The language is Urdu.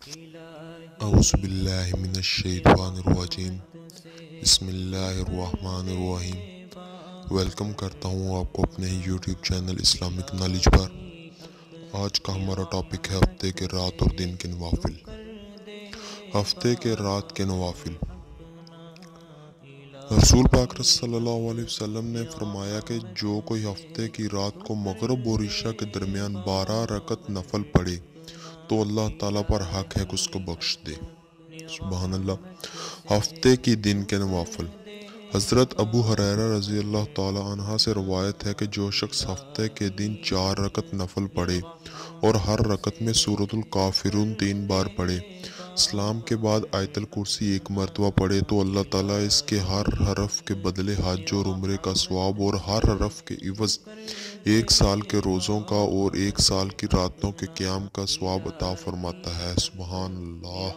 اعوذ باللہ من الشیطان الرجیم بسم اللہ الرحمن الرحیم۔ ویلکم کرتا ہوں آپ کو اپنے یوٹیوب چینل اسلامک نالج پر۔ آج کا ہمارا ٹاپک ہے ہفتے کے رات اور دن کے نوافل۔ ہفتے کے رات کے نوافل۔ رسول پاک صلی اللہ علیہ وسلم نے فرمایا کہ جو کوئی ہفتے کی رات کو مغرب اور عشاء کے درمیان 12 رکعت نفل پڑھے تو اللہ تعالیٰ پر حق ہے کہ اس کو بخش دے۔ سبحان اللہ۔ ہفتے کی دن کے نوافل۔ حضرت ابو ہریرہ رضی اللہ تعالیٰ عنہ سے روایت ہے کہ جو شخص ہفتے کے دن 4 رکعت نفل پڑھے اور ہر رکعت میں سورۃ الکافرون 3 بار پڑھے، سلام کے بعد آیت الکرسی 1 مرتبہ پڑھے تو اللہ تعالیٰ اس کے ہر حرف کے بدلے حج اور عمرے کا ثواب اور ہر حرف کے عوض 1 سال کے روزوں کا اور 1 سال کی راتوں کے قیام کا ثواب عطا فرماتا ہے۔ سبحان اللہ۔